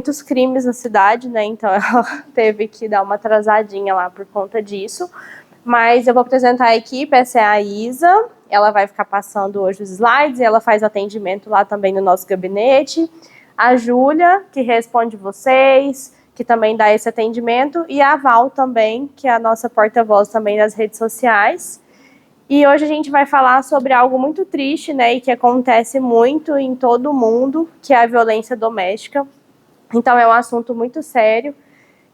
muitos crimes na cidade, né? Então ela teve que dar uma atrasadinha lá por conta disso. Mas eu vou apresentar a equipe, essa é a Isa, ela vai ficar passando hoje os slides, e ela faz atendimento lá também no nosso gabinete. A Júlia, que responde vocês, que também dá esse atendimento, e a Val também, que é a nossa porta-voz também das redes sociais. E hoje a gente vai falar sobre algo muito triste, né, e que acontece muito em todo o mundo, que é a violência doméstica. Então é um assunto muito sério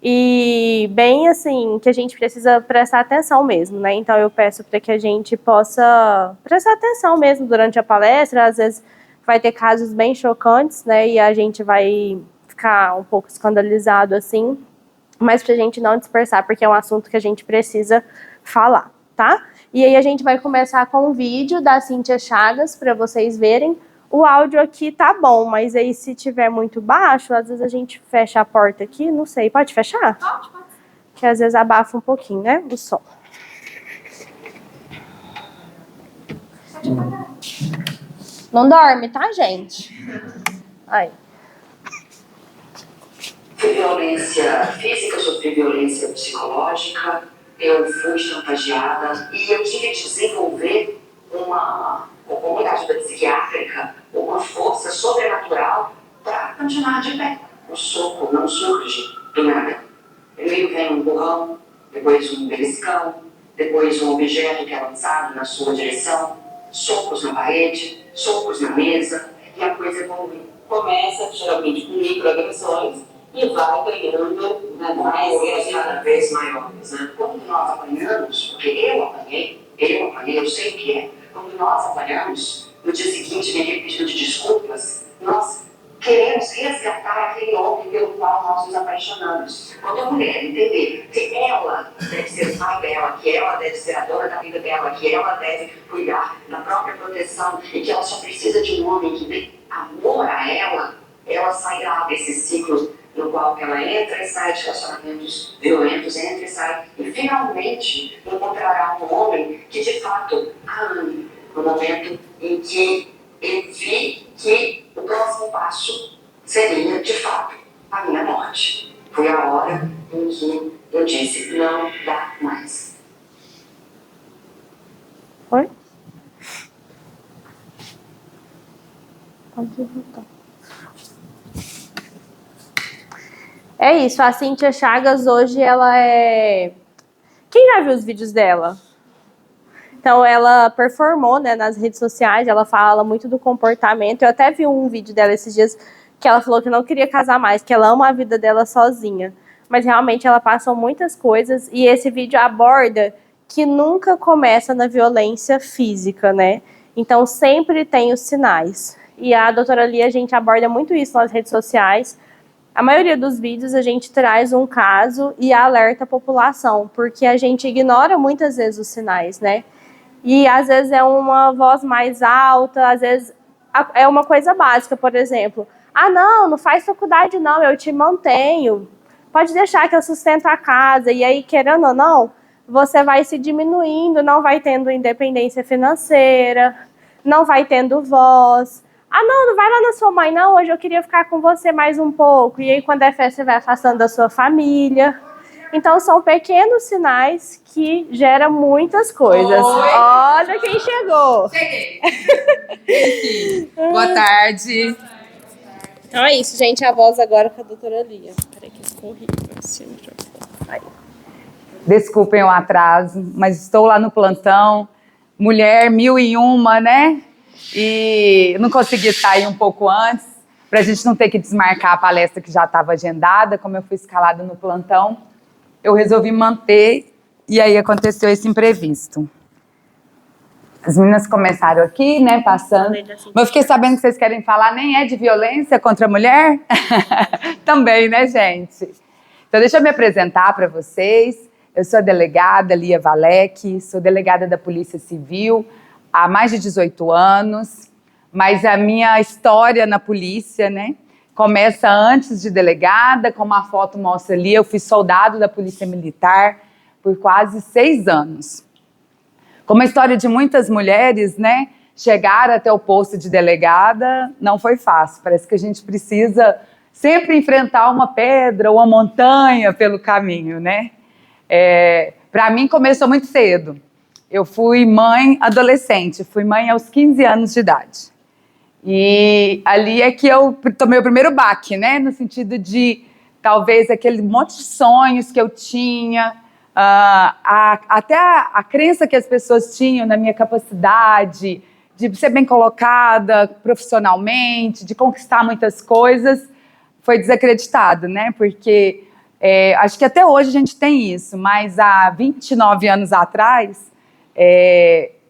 e bem assim, que a gente precisa prestar atenção mesmo, né? Então eu peço para que a gente possa prestar atenção mesmo durante a palestra. Às vezes vai ter casos bem chocantes, né, e a gente vai ficar um pouco escandalizado assim, mas pra gente não dispersar, porque é um assunto que a gente precisa falar, tá? E aí a gente vai começar com um vídeo da Cíntia Chagas, para vocês verem. O áudio aqui tá bom, mas aí se tiver muito baixo, às vezes a gente fecha a porta aqui, não sei, pode fechar? Pode. Que às vezes abafa um pouquinho, né, o som. Não dorme, tá, gente? Aí. Violência física, sofri violência psicológica, eu fui chantageada e eu tive que desenvolver com uma ajuda psiquiátrica, uma força sobrenatural para continuar de pé. O soco não surge do nada. Primeiro vem um empurrão, depois um beliscão, depois um objeto que é lançado na sua direção, socos na parede, socos na mesa, e a coisa evolui. Começa geralmente com microagressões e vai ganhando mais cada vez maiores, né? Quando nós apanhamos, porque eu apanhei, eu sei o que é. Quando nós apanhamos, no dia seguinte, me pedindo de desculpas, nós queremos resgatar aquele homem pelo qual nós nos apaixonamos. Quando a mulher entender que ela deve ser o pai dela, que ela deve ser a dona da vida dela, que ela deve cuidar da própria proteção e que ela só precisa de um homem que dê amor a ela, ela sairá desse ciclo no qual ela entra e sai de relacionamentos violentos, entra e sai, e finalmente encontrará um homem que de fato a ame, no momento em que eu vi que o próximo passo seria, de fato, a minha morte. Foi a hora em que eu disse, não dá mais. Oi? Pode voltar. É isso, a Cíntia Chagas hoje ela é... Quem já viu os vídeos dela? Então ela performou, né, nas redes sociais, ela fala muito do comportamento. Eu até vi um vídeo dela esses dias que ela falou que não queria casar mais, que ela ama a vida dela sozinha. Mas realmente ela passou muitas coisas e esse vídeo aborda que nunca começa na violência física, né? Então sempre tem os sinais. E a doutora Lia, a gente aborda muito isso nas redes sociais. A maioria dos vídeos a gente traz um caso e alerta a população, porque a gente ignora muitas vezes os sinais, né? E às vezes é uma voz mais alta, às vezes é uma coisa básica, por exemplo. Ah, não faz faculdade não, eu te mantenho. Pode deixar que eu sustento a casa. E aí, querendo ou não, você vai se diminuindo, não vai tendo independência financeira, não vai tendo voz. Ah, não vai lá na sua mãe, não, hoje eu queria ficar com você mais um pouco. E aí, quando é festa, você vai afastando da sua família. Então, são pequenos sinais que geram muitas coisas. Oi. Olha quem chegou. Cheguei. Boa tarde. Então é isso, gente. A voz agora com a doutora Lia. Peraí que ficou horrível esse microfone. Aí. Desculpem o atraso, mas estou lá no plantão. Mulher 1001, né? E não consegui sair um pouco antes, para a gente não ter que desmarcar a palestra que já estava agendada. Como eu fui escalada no plantão, eu resolvi manter e aí aconteceu esse imprevisto. As meninas começaram aqui, né, passando. Mas eu fiquei sabendo que vocês querem falar, nem é de violência contra a mulher? Também, né, gente? Então, deixa eu me apresentar para vocês. Eu sou a delegada Lia Valec, sou delegada da Polícia Civil há mais de 18 anos, mas a minha história na polícia, né, começa antes de delegada, como a foto mostra ali, eu fui soldado da Polícia Militar por quase 6 anos. Como a história de muitas mulheres, né, chegar até o posto de delegada não foi fácil. Parece que a gente precisa sempre enfrentar uma pedra ou uma montanha pelo caminho, né? Para mim, começou muito cedo. Eu fui mãe adolescente, fui mãe aos 15 anos de idade. E ali é que eu tomei o primeiro baque, né? No sentido de, talvez, aquele monte de sonhos que eu tinha, até a crença que as pessoas tinham na minha capacidade de ser bem colocada profissionalmente, de conquistar muitas coisas, foi desacreditado, né? Porque acho que até hoje a gente tem isso, mas há 29 anos atrás,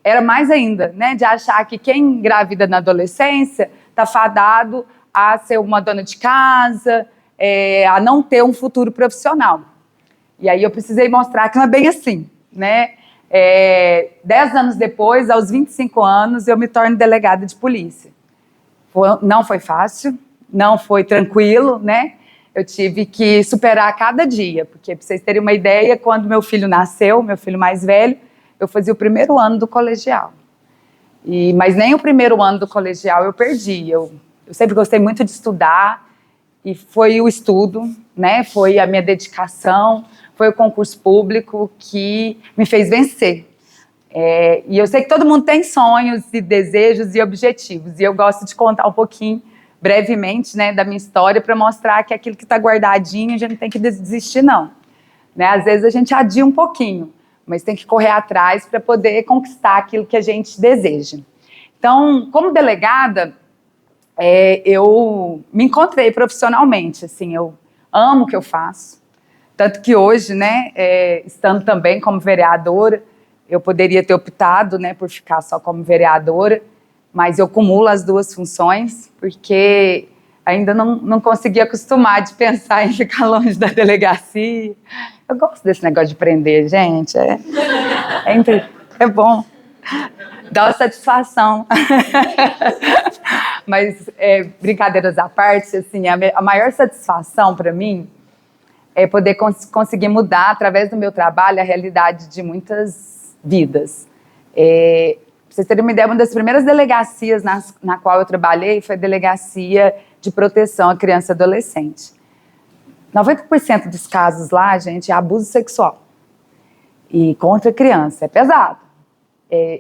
era mais ainda, né? De achar que quem engravida na adolescência está fadado a ser uma dona de casa, a não ter um futuro profissional. E aí eu precisei mostrar que não é bem assim, né? 10 anos depois, aos 25 anos, eu me torno delegada de polícia. Não foi fácil, não foi tranquilo, né? Eu tive que superar cada dia, porque, para vocês terem uma ideia, quando meu filho nasceu, meu filho mais velho, eu fazia o primeiro ano do colegial. Mas nem o primeiro ano do colegial eu perdi. Eu sempre gostei muito de estudar, e foi o estudo, né? Foi a minha dedicação, foi o concurso público que me fez vencer. E eu sei que todo mundo tem sonhos e desejos e objetivos, e eu gosto de contar um pouquinho, brevemente, né, da minha história, para mostrar que aquilo que está guardadinho a gente não tem que desistir, não. Né? Às vezes a gente adia um pouquinho, mas tem que correr atrás para poder conquistar aquilo que a gente deseja. Então, como delegada, eu me encontrei profissionalmente, assim, eu amo o que eu faço, tanto que hoje, né, estando também como vereadora, eu poderia ter optado, né, por ficar só como vereadora, mas eu cumulo as duas funções, porque ainda não consegui acostumar de pensar em ficar longe da delegacia. Eu gosto desse negócio de prender, gente, é bom, dá uma satisfação. Mas, brincadeiras à parte, assim, a maior satisfação para mim é poder conseguir mudar, através do meu trabalho, a realidade de muitas vidas. Para vocês terem uma ideia, uma das primeiras delegacias na qual eu trabalhei foi a Delegacia de Proteção à Criança e Adolescente. 90% dos casos lá, gente, é abuso sexual. E contra a criança, é pesado.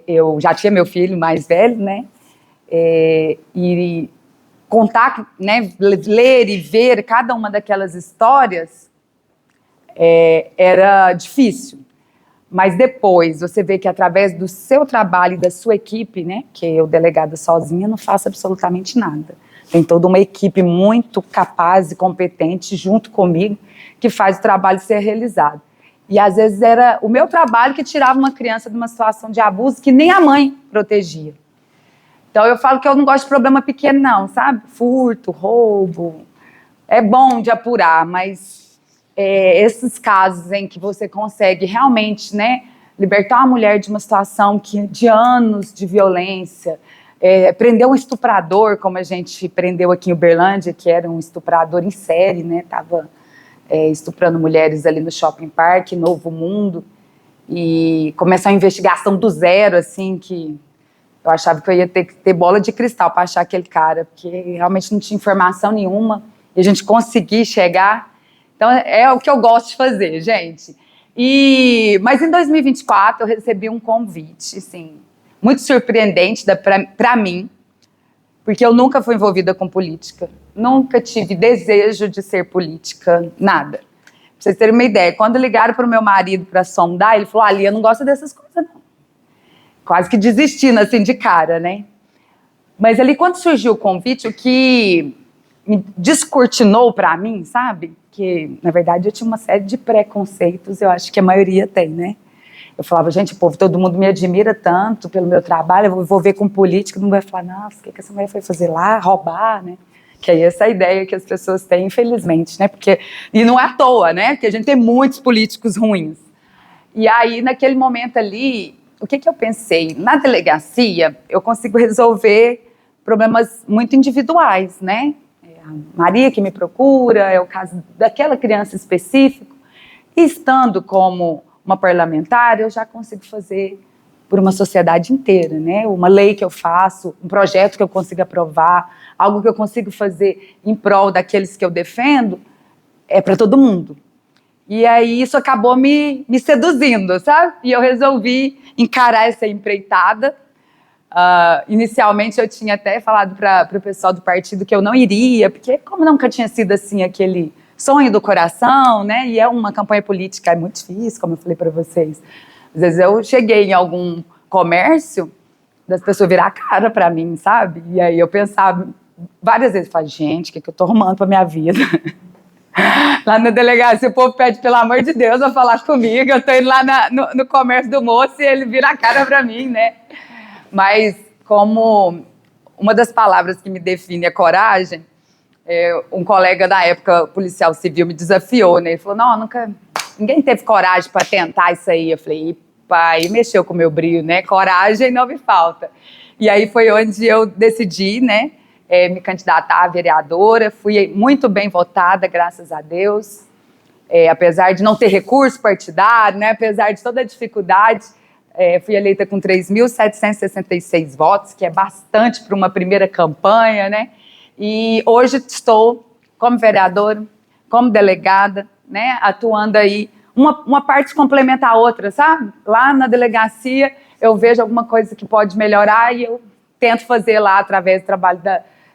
Eu já tinha meu filho mais velho, né? E contar, né, ler e ver cada uma daquelas histórias era difícil. Mas depois você vê que, através do seu trabalho e da sua equipe, né, que eu, delegada sozinha, não faço absolutamente nada. Tem toda uma equipe muito capaz e competente junto comigo que faz o trabalho ser realizado. E às vezes era o meu trabalho que tirava uma criança de uma situação de abuso que nem a mãe protegia. Então eu falo que eu não gosto de problema pequeno não, sabe? Furto, roubo, é bom de apurar, mas esses casos em que você consegue realmente, né, libertar uma mulher de uma situação de anos de violência, prender um estuprador, como a gente prendeu aqui em Uberlândia, que era um estuprador em série, né, estava estuprando mulheres ali no Shopping Park, Novo Mundo, e começou a investigação do zero, assim, que eu achava que eu ia ter que ter bola de cristal para achar aquele cara, porque realmente não tinha informação nenhuma, e a gente conseguir chegar. Então, é o que eu gosto de fazer, gente. Mas em 2024 eu recebi um convite, assim, muito surpreendente para mim, porque eu nunca fui envolvida com política, nunca tive desejo de ser política, nada. Pra vocês terem uma ideia, quando ligaram para o meu marido para sondar, ele falou: Lia, eu não gosto dessas coisas, não. Quase que desistindo, assim, de cara, né? Mas ali, quando surgiu o convite, o que me descortinou para mim, sabe? Que, na verdade, eu tinha uma série de preconceitos, eu acho que a maioria tem, né? Eu falava, gente, povo, todo mundo me admira tanto pelo meu trabalho, eu vou ver com política, não vai falar, nossa, o que essa mulher foi fazer lá? Roubar, né? Que é essa ideia que as pessoas têm, infelizmente, né? E não é à toa, né? Porque a gente tem muitos políticos ruins. E aí, naquele momento ali, o que eu pensei? Na delegacia, eu consigo resolver problemas muito individuais, né? A Maria que me procura, é o caso daquela criança específica. E estando como uma parlamentar, eu já consigo fazer por uma sociedade inteira, né? Uma lei que eu faço, um projeto que eu consigo aprovar, algo que eu consigo fazer em prol daqueles que eu defendo, é para todo mundo. E aí isso acabou me seduzindo, sabe? E eu resolvi encarar essa empreitada. Inicialmente eu tinha até falado para o pessoal do partido que eu não iria, porque como nunca tinha sido assim aquele sonho do coração, né? E é uma campanha política, é muito difícil, como eu falei para vocês. Às vezes eu cheguei em algum comércio, das pessoas virar a cara para mim, sabe? E aí eu pensava várias vezes, falei, gente, o que eu tô arrumando para minha vida? Lá na delegacia o povo pede, pelo amor de Deus, a falar comigo, eu tô indo lá no comércio do moço e ele vira a cara para mim, né? Mas como uma das palavras que me define é coragem, um colega da época, policial civil, me desafiou, né? Ele falou, não, ninguém teve coragem para tentar isso aí. Eu falei, pai, mexeu com o meu brilho, né? Coragem não me falta. E aí foi onde eu decidi, né? Me candidatar a vereadora. Fui muito bem votada, graças a Deus. Apesar de não ter recurso partidário, né? Apesar de toda a dificuldade, fui eleita com 3.766 votos, que é bastante para uma primeira campanha, né? E hoje estou como vereadora, como delegada, né? Atuando aí, uma parte complementa a outra, sabe? Lá na delegacia eu vejo alguma coisa que pode melhorar e eu tento fazer lá através do trabalho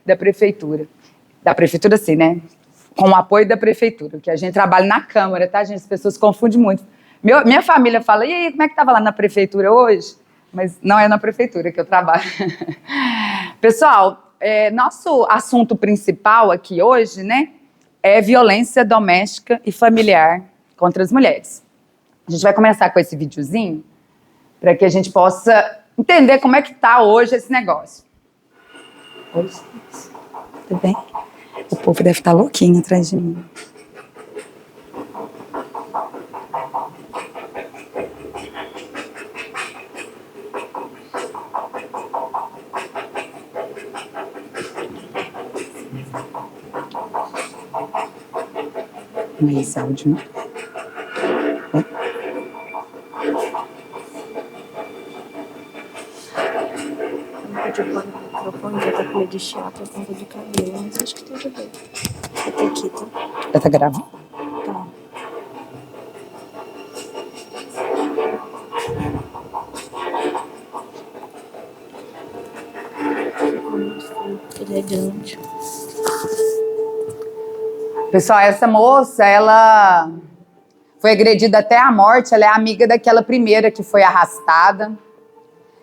da prefeitura. Da prefeitura, sim, né? Com o apoio da prefeitura, que a gente trabalha na Câmara, tá, gente? As pessoas confundem muito. Minha família fala, e aí, como é que estava lá na prefeitura hoje? Mas não é na prefeitura que eu trabalho. Pessoal, nosso assunto principal aqui hoje, né, é violência doméstica e familiar contra as mulheres. A gente vai começar com esse videozinho para que a gente possa entender como é que está hoje esse negócio. Oi, tudo bem? O povo deve estar louquinho atrás de mim. Não é esse áudio, não? De pôr no microfone, já tá com medo de chiar por conta do cabelo, mas acho que tem que ver. Até aqui, tá? Já tá gravando? Tá. Ele é grande. Pessoal, essa moça, ela foi agredida até a morte, ela é amiga daquela primeira que foi arrastada.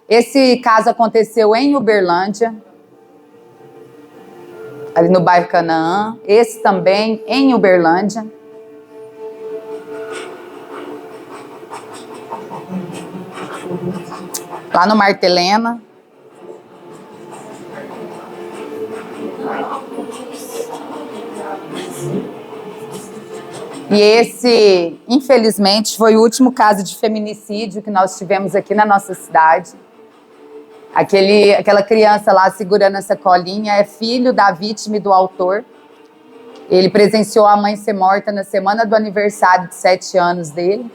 Esse caso aconteceu em Uberlândia, ali no bairro Canaã. Esse também em Uberlândia. Lá no Martelena. E esse, infelizmente, foi o último caso de feminicídio que nós tivemos aqui na nossa cidade. Aquela criança lá segurando essa colinha é filho da vítima e do autor. Ele presenciou a mãe ser morta na semana do aniversário de 7 anos dele.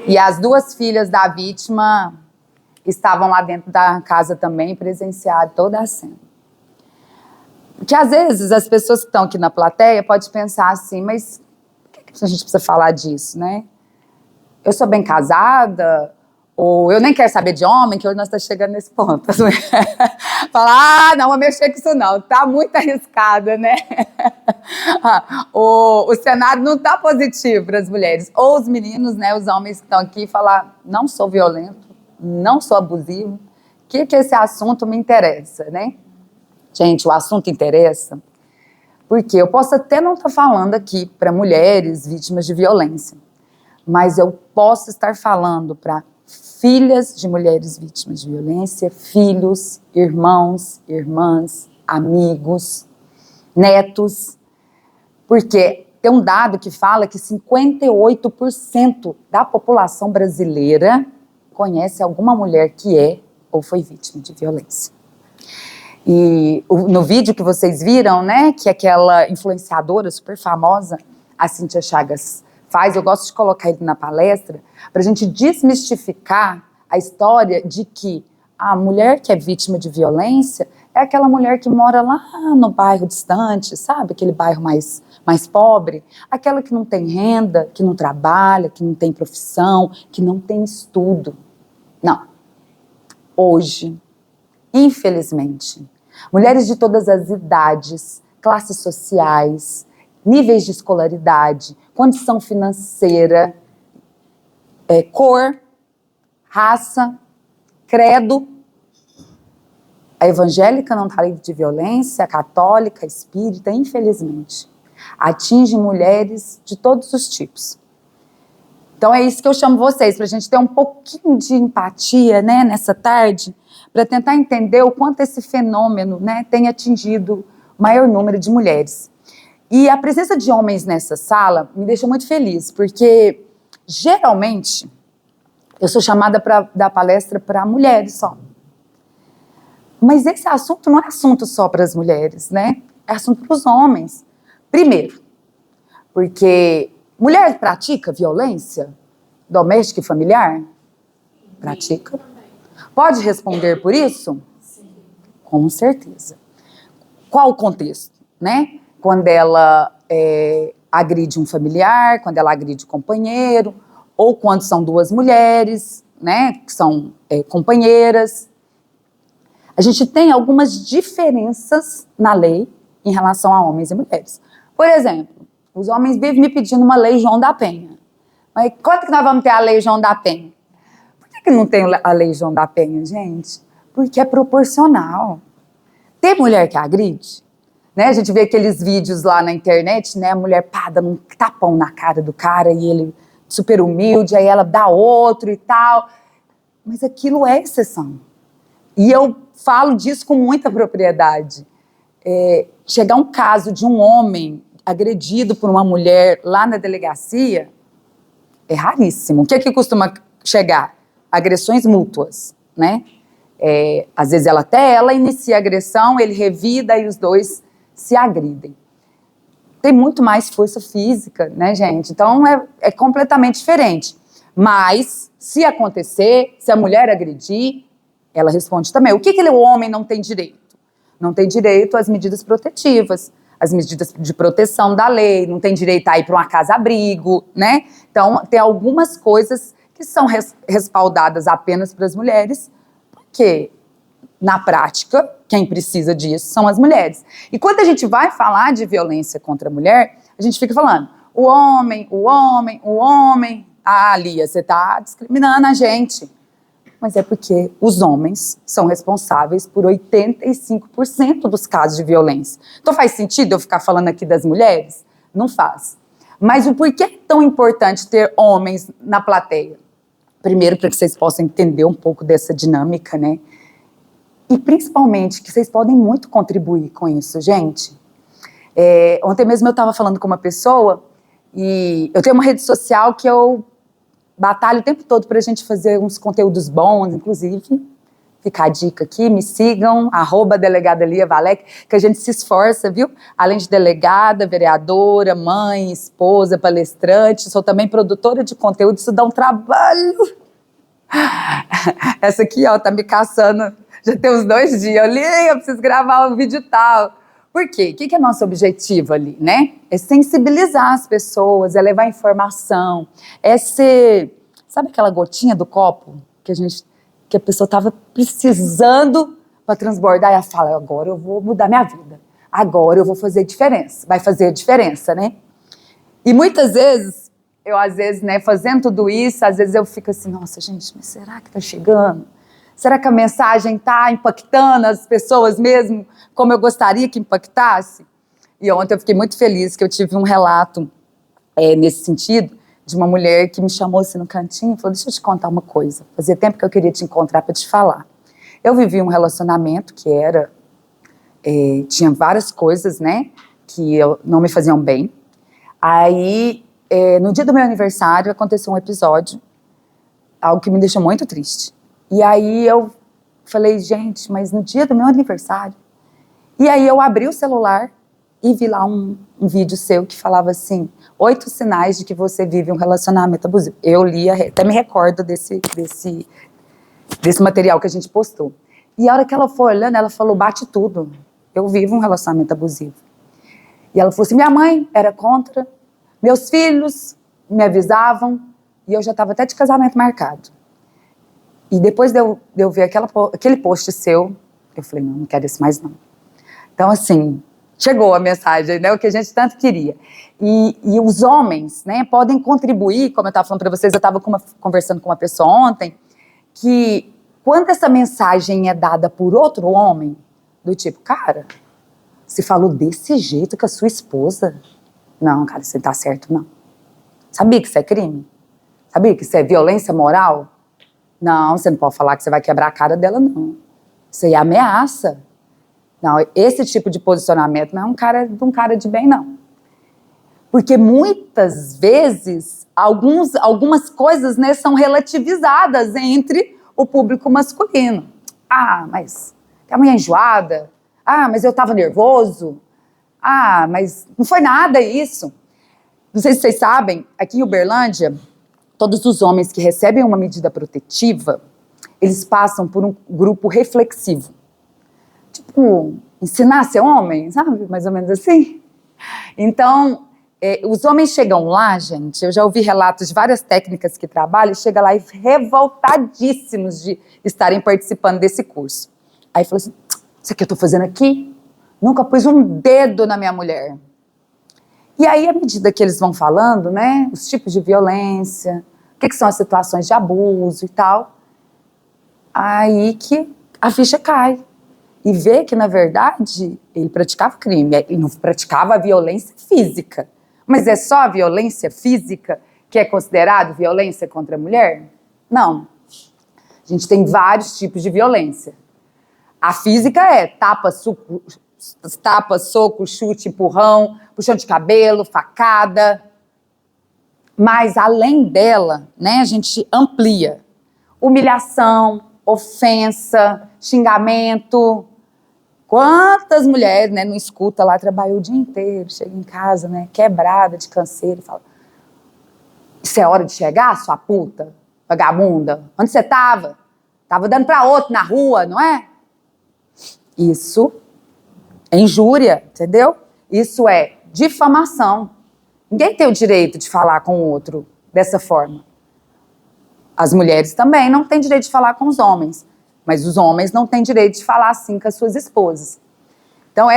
E as 2 filhas da vítima estavam lá dentro da casa também, presenciaram toda a cena. Porque às vezes as pessoas que estão aqui na plateia podem pensar assim, mas por que a gente precisa falar disso, né? Eu sou bem casada, ou eu nem quero saber de homem, que hoje nós estamos chegando nesse ponto. Falar, não vou mexer com isso não, tá muito arriscada, né? O cenário não tá positivo para as mulheres. Ou os meninos, né, os homens que estão aqui, falar, não sou violento, não sou abusivo, que esse assunto me interessa, né? Gente, o assunto interessa porque eu posso até não estar falando aqui para mulheres vítimas de violência, mas eu posso estar falando para filhas de mulheres vítimas de violência, filhos, irmãos, irmãs, amigos, netos, porque tem um dado que fala que 58% da população brasileira conhece alguma mulher que é ou foi vítima de violência. E no vídeo que vocês viram, né, que aquela influenciadora super famosa, a Cíntia Chagas, faz, eu gosto de colocar ele na palestra, para a gente desmistificar a história de que a mulher que é vítima de violência é aquela mulher que mora lá no bairro distante, sabe? Aquele bairro mais pobre, aquela que não tem renda, que não trabalha, que não tem profissão, que não tem estudo. Não. Hoje, infelizmente, mulheres de todas as idades, classes sociais, níveis de escolaridade, condição financeira, cor, raça, credo. A evangélica não está livre de violência, a católica, a espírita, infelizmente, atinge mulheres de todos os tipos. Então é isso que eu chamo vocês, para a gente ter um pouquinho de empatia, né, nessa tarde, para tentar entender o quanto esse fenômeno, né, tem atingido o maior número de mulheres. E a presença de homens nessa sala me deixa muito feliz, porque geralmente eu sou chamada para dar palestra para mulheres só. Mas esse assunto não é assunto só para as mulheres, né? É assunto para os homens. Primeiro, porque mulher pratica violência doméstica e familiar? Pratica. Pode responder por isso? Sim. Com certeza. Qual o contexto, né? Quando ela agride um familiar, quando ela agride um companheiro, ou quando são duas mulheres, né, que são companheiras. A gente tem algumas diferenças na lei em relação a homens e mulheres. Por exemplo, os homens vivem me pedindo uma lei João da Penha. Mas quanto que nós vamos ter a lei João da Penha? Por que não tem a lei João da Penha, gente? Porque é proporcional. Tem mulher que agride, né? A gente vê aqueles vídeos lá na internet, né? A mulher dando um tapão na cara do cara e ele super humilde, aí ela dá outro e tal. Mas aquilo é exceção. E eu falo disso com muita propriedade. Chegar um caso de um homem agredido por uma mulher lá na delegacia é raríssimo. O que é que costuma chegar? Agressões mútuas, né? Às vezes ela inicia a agressão, ele revida e os dois se agridem. Tem muito mais força física, né, gente? Então é completamente diferente. Mas, se acontecer, se a mulher agredir, ela responde também. O que o homem não tem direito? Não tem direito às medidas protetivas, às medidas de proteção da lei, não tem direito a ir para uma casa-abrigo, né? Então, tem algumas coisas que são respaldadas apenas para as mulheres, porque, na prática, quem precisa disso são as mulheres. E quando a gente vai falar de violência contra a mulher, a gente fica falando, o homem. Ah, Lia, você está discriminando a gente. Mas é porque os homens são responsáveis por 85% dos casos de violência. Então faz sentido eu ficar falando aqui das mulheres? Não faz. Mas o porquê é tão importante ter homens na plateia? Primeiro, para que vocês possam entender um pouco dessa dinâmica, né? E principalmente que vocês podem muito contribuir com isso, gente. Ontem mesmo eu estava falando com uma pessoa e eu tenho uma rede social que eu batalho o tempo todo para a gente fazer uns conteúdos bons, inclusive, fica a dica aqui, me sigam, @delegada Lia Valec, que a gente se esforça, viu? Além de delegada, vereadora, mãe, esposa, palestrante, sou também produtora de conteúdo, isso dá um trabalho. Essa aqui, ó, tá me caçando, já tem uns 2 dias, eu preciso gravar um vídeo tal. Por quê? O que é nosso objetivo ali, né? É sensibilizar as pessoas, é levar informação, é ser... Sabe aquela gotinha do copo que a pessoa estava precisando para transbordar e ela fala, agora eu vou mudar minha vida, agora eu vou fazer diferença, vai fazer diferença, né? E muitas vezes, né, fazendo tudo isso, às vezes eu fico assim, nossa, gente, mas será que tá chegando? Será que a mensagem está impactando as pessoas mesmo como eu gostaria que impactasse? E ontem eu fiquei muito feliz que eu tive um relato nesse sentido, de uma mulher que me chamou assim no cantinho e falou, deixa eu te contar uma coisa, fazia tempo que eu queria te encontrar para te falar. Eu vivi um relacionamento que tinha várias coisas, né, que não me faziam bem. Aí, no dia do meu aniversário, aconteceu um episódio, algo que me deixou muito triste. E aí eu falei, gente, mas no dia do meu aniversário... E aí eu abri o celular e vi lá um vídeo seu que falava assim, 8 sinais de que você vive um relacionamento abusivo. Eu li, até me recordo desse material que a gente postou. E a hora que ela foi olhando, ela falou, bate tudo. Eu vivo um relacionamento abusivo. E ela falou assim, minha mãe era contra, meus filhos me avisavam, e eu já estava até de casamento marcado. E depois de eu ver aquele post seu, eu falei, não quero isso mais não. Então, assim, chegou a mensagem, né, o que a gente tanto queria. E os homens, né, podem contribuir, como eu estava falando para vocês, eu estava conversando com uma pessoa ontem, que quando essa mensagem é dada por outro homem, do tipo, cara, você falou desse jeito com a sua esposa? Não, cara, você não tá certo, não. Sabia que isso é crime? Sabia que isso é violência moral? Não, você não pode falar que você vai quebrar a cara dela, não. Isso aí é ameaça. Não, esse tipo de posicionamento não é um cara de bem, não. Porque muitas vezes, algumas coisas, né, são relativizadas entre o público masculino. Ah, mas a mulher enjoada. Ah, mas eu estava nervoso. Ah, mas não foi nada isso. Não sei se vocês sabem, aqui em Uberlândia, todos os homens que recebem uma medida protetiva, eles passam por um grupo reflexivo. Tipo, ensinar a ser homem, sabe? Mais ou menos assim. Então, os homens chegam lá, gente, eu já ouvi relatos de várias técnicas que trabalham, e chegam lá revoltadíssimos de estarem participando desse curso. Aí falou assim, isso que eu tô fazendo aqui? Nunca pus um dedo na minha mulher. E aí, à medida que eles vão falando, né, os tipos de violência, o que são as situações de abuso e tal, aí que a ficha cai. E vê que, na verdade, ele praticava crime, ele não praticava a violência física. Mas é só a violência física que é considerado violência contra a mulher? Não. A gente tem vários tipos de violência. A física é tapa, soco, chute, empurrão, puxão de cabelo, facada. Mas, além dela, né, a gente amplia. Humilhação, ofensa, xingamento. Quantas mulheres, né, não escuta lá, trabalhou o dia inteiro, chega em casa, né, quebrada de canseiro, e fala, isso é hora de chegar, sua puta, vagabunda? Onde você tava? Tava dando pra outro na rua, não é? Isso é injúria, entendeu? Isso é difamação. Ninguém tem o direito de falar com o outro dessa forma. As mulheres também não têm direito de falar com os homens. Mas os homens não têm direito de falar assim com as suas esposas. Então,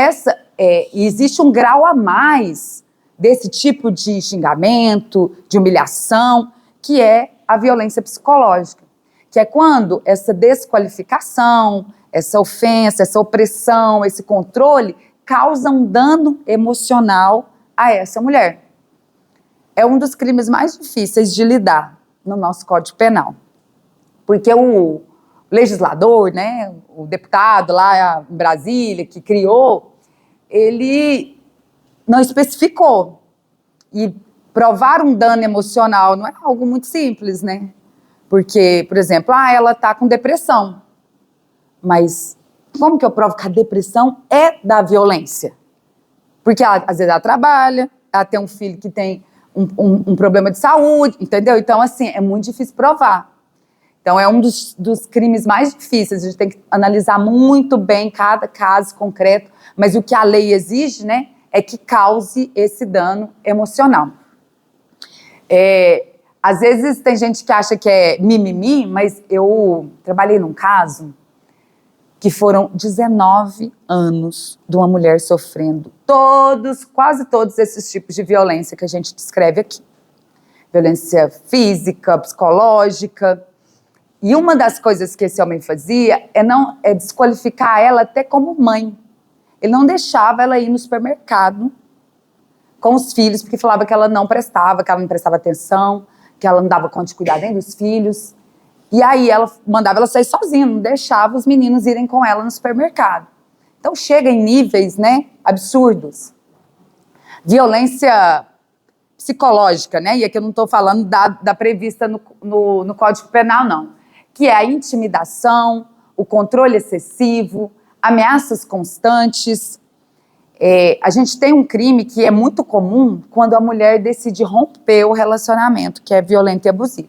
existe um grau a mais desse tipo de xingamento, de humilhação, que é a violência psicológica. Que é quando essa desqualificação, essa ofensa, essa opressão, esse controle, causa um dano emocional a essa mulher. É um dos crimes mais difíceis de lidar no nosso Código Penal. Porque o legislador, né, o deputado lá em Brasília, que criou, ele não especificou. E provar um dano emocional não é algo muito simples, né? Porque, por exemplo, ela está com depressão. Mas como que eu provo que a depressão é da violência? Porque às vezes ela trabalha, ela tem um filho que tem um problema de saúde, entendeu? Então, assim, é muito difícil provar. Então, é um dos crimes mais difíceis, a gente tem que analisar muito bem cada caso concreto, mas o que a lei exige, né, é que cause esse dano emocional. Às vezes tem gente que acha que é mimimi, mas eu trabalhei num caso que foram 19 anos de uma mulher sofrendo quase todos esses tipos de violência que a gente descreve aqui. Violência física, psicológica. E uma das coisas que esse homem fazia é desqualificar ela até como mãe. Ele não deixava ela ir no supermercado com os filhos, porque falava que ela não prestava, que ela não prestava atenção, que ela não dava conta de cuidar nem dos filhos. E aí ela mandava ela sair sozinha, não deixava os meninos irem com ela no supermercado. Então chega em níveis, né, absurdos. Violência psicológica, né, e aqui eu não estou falando da prevista no Código Penal, não. Que é a intimidação, o controle excessivo, ameaças constantes. A gente tem um crime que é muito comum quando a mulher decide romper o relacionamento, que é violento e abusivo,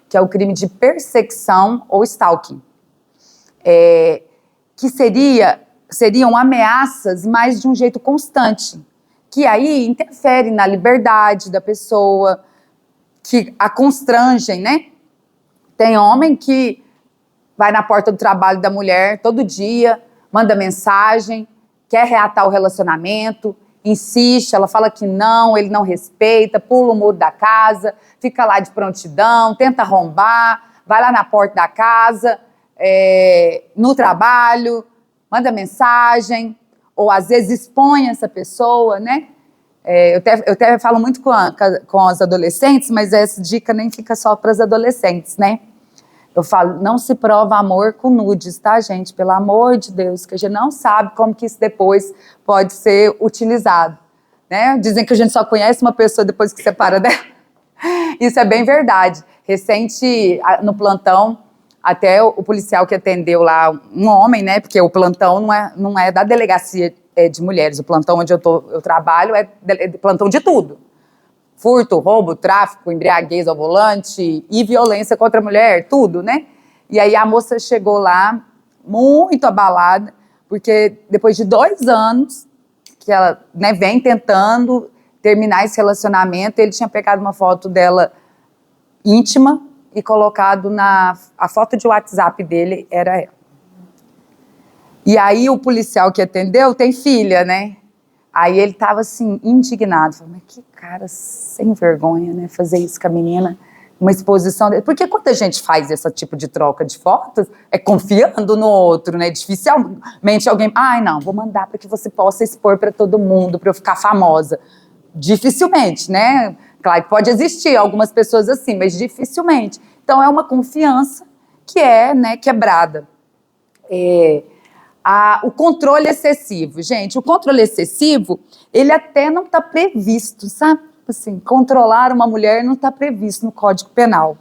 que é o crime de perseguição ou stalking. que seriam ameaças, mas de um jeito constante, que aí interfere na liberdade da pessoa, que a constrangem, né? Tem homem que vai na porta do trabalho da mulher todo dia, manda mensagem, quer reatar o relacionamento, insiste, ela fala que não, ele não respeita, pula o muro da casa, fica lá de prontidão, tenta arrombar, vai lá na porta da casa, no trabalho, manda mensagem, ou às vezes expõe essa pessoa, né? Eu até falo muito com as adolescentes, mas essa dica nem fica só para as adolescentes, né? Eu falo, não se prova amor com nudes, tá, gente? Pelo amor de Deus, que a gente não sabe como que isso depois pode ser utilizado, né? Dizem que a gente só conhece uma pessoa depois que separa dela. Isso é bem verdade. Recente, no plantão, até o policial que atendeu lá, um homem, né? Porque o plantão não é da delegacia de mulheres. O plantão onde eu trabalho é plantão de tudo. Furto, roubo, tráfico, embriaguez ao volante e violência contra a mulher, tudo, né? E aí a moça chegou lá muito abalada, porque depois de 2 anos que ela, né, vem tentando terminar esse relacionamento, ele tinha pegado uma foto dela íntima e colocado a foto de WhatsApp dele era ela. E aí o policial que atendeu tem filha, né? Aí ele tava assim, indignado, falou, mas que cara sem vergonha, né, fazer isso com a menina, uma exposição dele. Porque quando a gente faz esse tipo de troca de fotos, é confiando no outro, né, dificilmente alguém, não, vou mandar para que você possa expor para todo mundo, para eu ficar famosa. Dificilmente, né, claro que pode existir algumas pessoas assim, mas dificilmente. Então é uma confiança que é, né, quebrada. O controle excessivo. Gente, o controle excessivo, ele até não está previsto, sabe? Assim, controlar uma mulher não está previsto no Código Penal.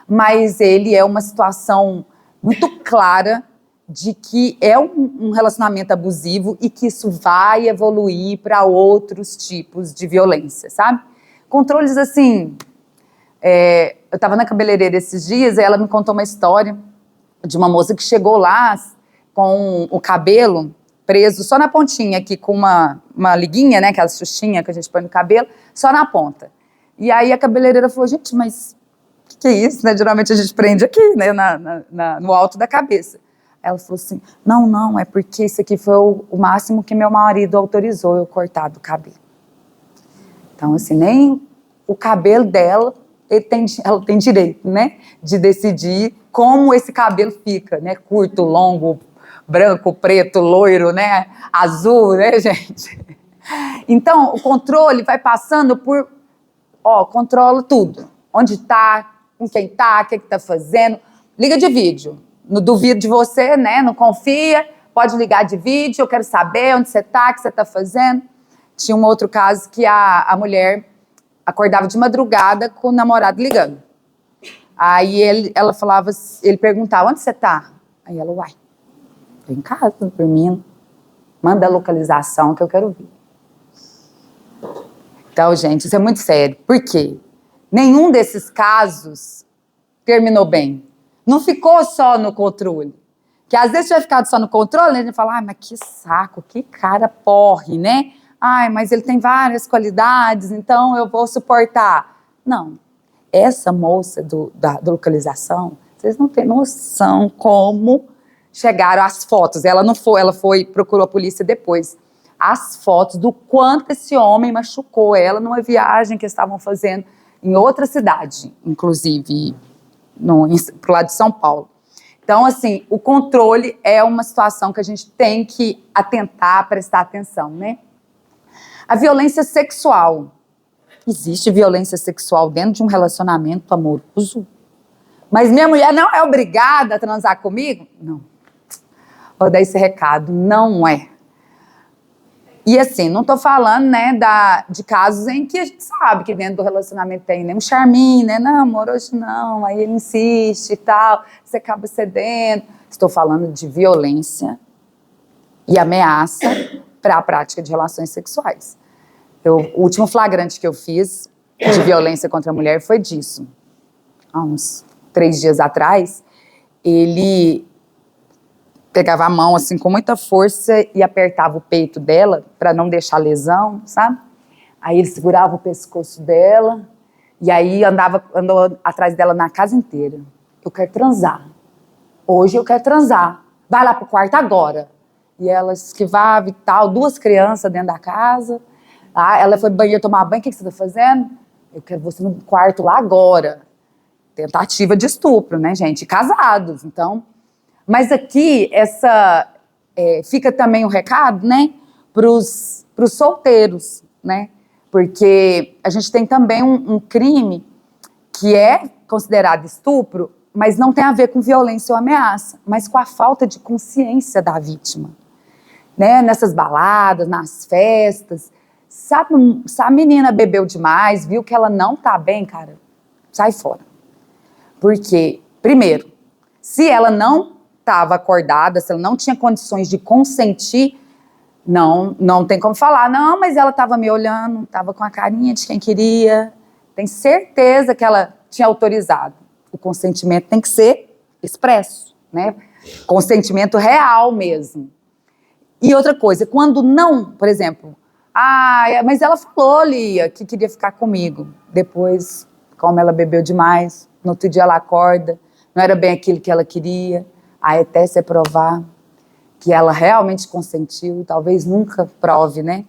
Mas ele é uma situação muito clara de que é um relacionamento abusivo e que isso vai evoluir para outros tipos de violência, sabe? Controles assim... eu estava na cabeleireira esses dias e ela me contou uma história de uma moça que chegou lá com o cabelo preso só na pontinha aqui, com uma liguinha, né, aquela xuxinha que a gente põe no cabelo, só na ponta. E aí a cabeleireira falou, gente, mas o que é isso, né? Geralmente a gente prende aqui, né, no alto da cabeça. Ela falou assim, não, é porque isso aqui foi o máximo que meu marido autorizou eu cortar do cabelo. Então, assim, nem o cabelo dela, ela tem direito, né, de decidir como esse cabelo fica, né, curto, longo, branco, preto, loiro, né, azul, né, gente? Então, o controle vai passando por, controla tudo. Onde tá, com quem tá, o que tá fazendo. Liga de vídeo. Não duvido de você, né, não confia, pode ligar de vídeo, eu quero saber onde você tá, o que você tá fazendo. Tinha um outro caso que a mulher acordava de madrugada com o namorado ligando. Aí ele perguntava, onde você tá? Aí ela, uai, tô em casa, dormindo. Manda a localização que eu quero ver. Então, gente, isso é muito sério. Por quê? Nenhum desses casos terminou bem. Não ficou só no controle. Que às vezes se tiver ficado só no controle, a gente fala, mas que saco, que cara porre, né? Mas ele tem várias qualidades, então eu vou suportar. Não. Essa moça da localização, vocês não têm noção como chegaram as fotos. Ela procurou a polícia depois. As fotos do quanto esse homem machucou ela numa viagem que estavam fazendo em outra cidade, inclusive pro lado de São Paulo. Então, assim, o controle é uma situação que a gente tem que atentar, prestar atenção, né? A violência sexual. Existe violência sexual dentro de um relacionamento amoroso? Mas minha mulher não é obrigada a transar comigo? Não. Vou dar esse recado, não é. E assim, não tô falando, né, de casos em que a gente sabe que dentro do relacionamento tem, né, um charminho, né, não, amor, hoje não, aí ele insiste e tal, você acaba cedendo. Estou falando de violência e ameaça para a prática de relações sexuais. O último flagrante que eu fiz de violência contra a mulher foi disso. Há uns 3 dias atrás, ele pegava a mão assim com muita força e apertava o peito dela para não deixar lesão, sabe? Aí ele segurava o pescoço dela e aí andou atrás dela na casa inteira. Eu quero transar. Hoje eu quero transar. Vai lá pro quarto agora. E ela esquivava e tal, 2 crianças dentro da casa. Ah, ela foi pro banheiro tomar banho. O que você tá fazendo? Eu quero você no quarto lá agora. Tentativa de estupro, né, gente? Casados, então. Mas aqui, fica também o recado, né, pros solteiros, né? Porque a gente tem também um crime que é considerado estupro, mas não tem a ver com violência ou ameaça, mas com a falta de consciência da vítima. Né? Nessas baladas, nas festas. Sabe, se a menina bebeu demais, viu que ela não tá bem, cara, sai fora. Porque, primeiro, se ela não estava acordada, se ela não tinha condições de consentir, não tem como falar, não, mas ela estava me olhando, estava com a carinha de quem queria, tem certeza que ela tinha autorizado. O consentimento tem que ser expresso, né? Consentimento real mesmo. E outra coisa, quando não, por exemplo, mas ela falou, Lia, que queria ficar comigo. Depois, como ela bebeu demais, no outro dia ela acorda, não era bem aquilo que ela queria, aí até se provar que ela realmente consentiu, talvez nunca prove, né?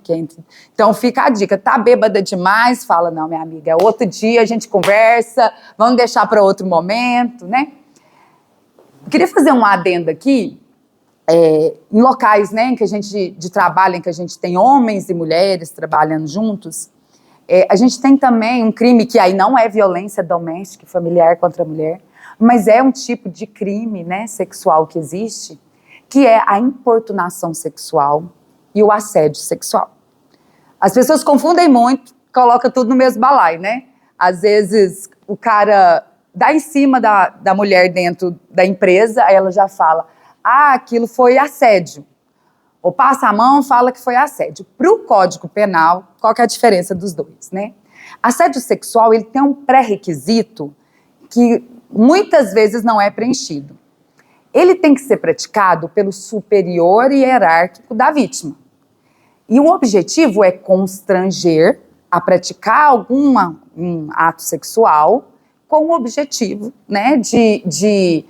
Então fica a dica, tá bêbada demais, fala, não, minha amiga, é outro dia, a gente conversa, vamos deixar para outro momento, né? Eu queria fazer um adendo aqui, em locais, né, de trabalho, em que a gente tem homens e mulheres trabalhando juntos, a gente tem também um crime que aí não é violência doméstica e familiar contra a mulher, mas é um tipo de crime, né, sexual que existe, que é a importunação sexual e o assédio sexual. As pessoas confundem muito, colocam tudo no mesmo balaio, né? Às vezes o cara dá em cima da mulher dentro da empresa, aí ela já fala, aquilo foi assédio. Ou passa a mão, fala que foi assédio. Para o Código Penal, qual que é a diferença dos dois, né? Assédio sexual, ele tem um pré-requisito que muitas vezes não é preenchido. Ele tem que ser praticado pelo superior hierárquico da vítima. E o objetivo é constranger a praticar um ato sexual com o objetivo, né, de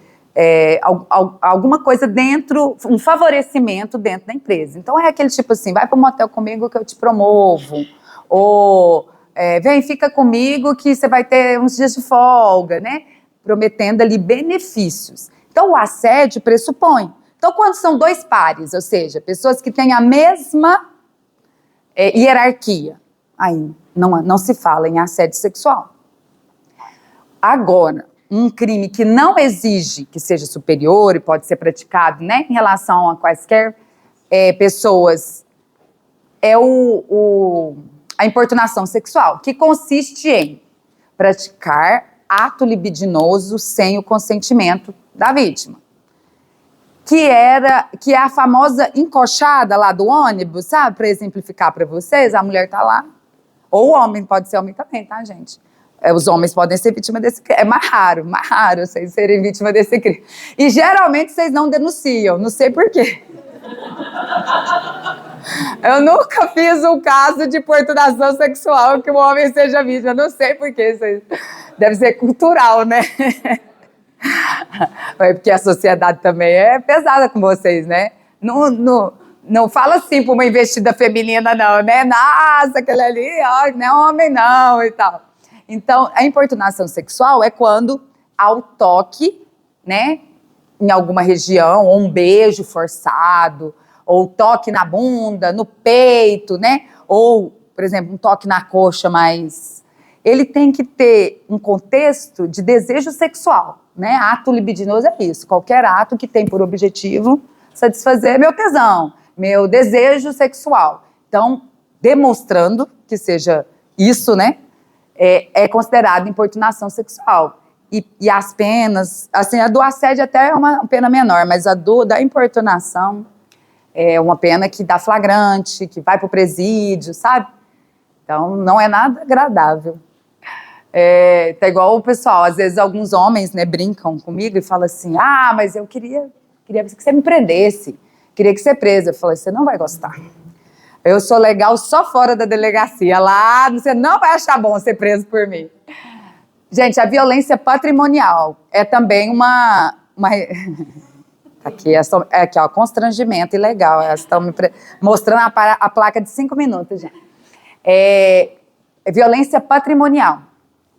alguma coisa dentro, um favorecimento dentro da empresa. Então é aquele tipo assim, vai para o motel comigo que eu te promovo, ou vem, fica comigo que você vai ter uns dias de folga, né? Prometendo ali benefícios. Então o assédio pressupõe. Então quando são 2 pares, ou seja, pessoas que têm a mesma hierarquia, aí não se fala em assédio sexual. Agora, um crime que não exige que seja superior e pode ser praticado, né, em relação a quaisquer pessoas, é a importunação sexual, que consiste em praticar ato libidinoso sem o consentimento da vítima. Que é a famosa encoxada lá do ônibus, sabe? Para exemplificar para vocês, a mulher tá lá, ou o homem, pode ser homem também, tá, gente? Os homens podem ser vítima desse crime. É mais raro vocês serem vítima desse crime. E geralmente vocês não denunciam, não sei por quê. Eu nunca fiz um caso de importunação sexual que um homem seja vítima, não sei por quê. Deve ser cultural, né? É porque a sociedade também é pesada com vocês, né? Não fala assim para uma investida feminina, não, né? Nossa, aquele ali, ó, não é homem, não, e tal. Então, a importunação sexual é quando há o toque, né, em alguma região, ou um beijo forçado, ou toque na bunda, no peito, né, ou, por exemplo, um toque na coxa, mas ele tem que ter um contexto de desejo sexual, né, ato libidinoso é isso, qualquer ato que tem por objetivo satisfazer meu tesão, meu desejo sexual. Então, demonstrando que seja isso, né, é considerado importunação sexual. E as penas, assim, a do assédio até é uma pena menor, mas a da importunação é uma pena que dá flagrante, que vai para o presídio, sabe? Então, não é nada agradável. Tá igual o pessoal, às vezes alguns homens, né, brincam comigo e falam assim, mas eu queria queria que você me prendesse, queria que você presa. Eu falei, você não vai gostar. Eu sou legal só fora da delegacia. Lá, você não vai achar bom ser preso por mim. Gente, a violência patrimonial é também uma... Aqui, ó, constrangimento ilegal. Elas estão me mostrando a placa de 5 minutos, gente. É violência patrimonial.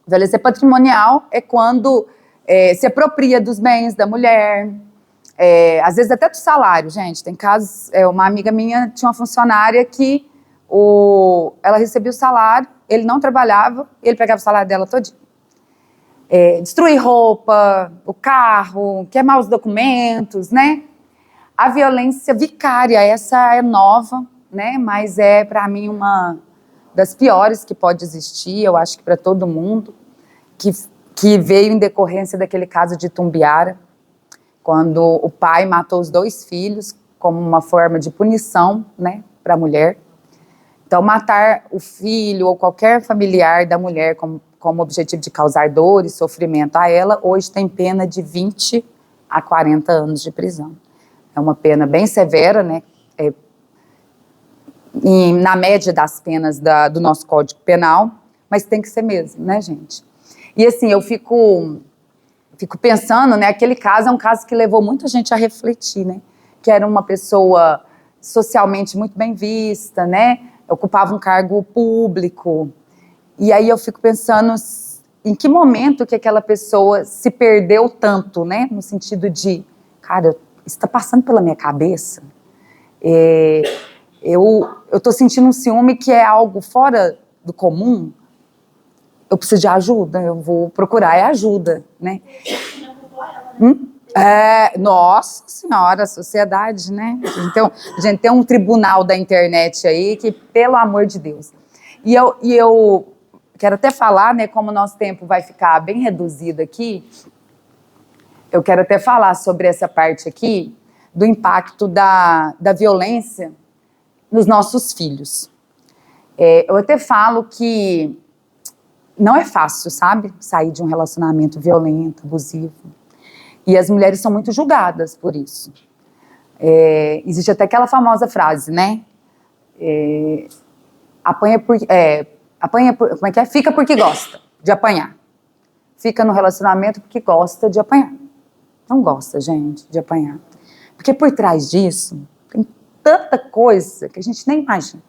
Violência patrimonial é quando se apropria dos bens da mulher, às vezes até do salário, gente. Tem casos, uma amiga minha tinha uma funcionária que ela recebia o salário, ele não trabalhava, ele pegava o salário dela todinho. Destruir roupa, o carro, queimar os documentos, né? A violência vicária, essa é nova, né? Mas para mim, uma das piores que pode existir, eu acho que para todo mundo, que veio em decorrência daquele caso de Tumbiara, quando o pai matou os 2 filhos como uma forma de punição, né, para a mulher. Então, matar o filho ou qualquer familiar da mulher como objetivo de causar dor e sofrimento a ela, hoje tem pena de 20 a 40 anos de prisão. É uma pena bem severa, né? Na média das penas do nosso Código Penal, mas tem que ser mesmo, né, gente? E assim, eu fico pensando, né, aquele caso é um caso que levou muita gente a refletir, né? Que era uma pessoa socialmente muito bem vista, né? Ocupava um cargo público. E aí eu fico pensando em que momento que aquela pessoa se perdeu tanto, né? No sentido de, cara, isso está passando pela minha cabeça. Eu estou sentindo um ciúme que é algo fora do comum. Eu preciso de ajuda, eu vou procurar ajuda, né? Nossa senhora, a sociedade, né? A gente tem um tribunal da internet aí que, pelo amor de Deus. E eu quero até falar, né, como o nosso tempo vai ficar bem reduzido aqui, eu quero até falar sobre essa parte aqui do impacto da violência nos nossos filhos. Eu até falo que não é fácil, sabe? Sair de um relacionamento violento, abusivo. E as mulheres são muito julgadas por isso. Existe até aquela famosa frase, né? Como é que é? Fica porque gosta de apanhar. Fica no relacionamento porque gosta de apanhar. Não gosta, gente, de apanhar. Porque por trás disso tem tanta coisa que a gente nem imagina.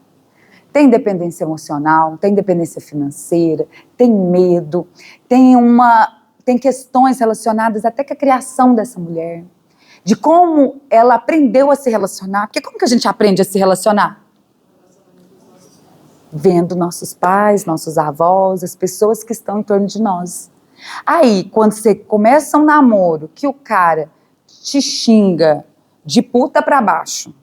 Tem dependência emocional, tem dependência financeira, tem medo, tem questões relacionadas até com a criação dessa mulher, de como ela aprendeu a se relacionar. Porque como que a gente aprende a se relacionar? Vendo nossos pais, nossos avós, as pessoas que estão em torno de nós. Aí, quando você começa um namoro, que o cara te xinga de puta pra baixo,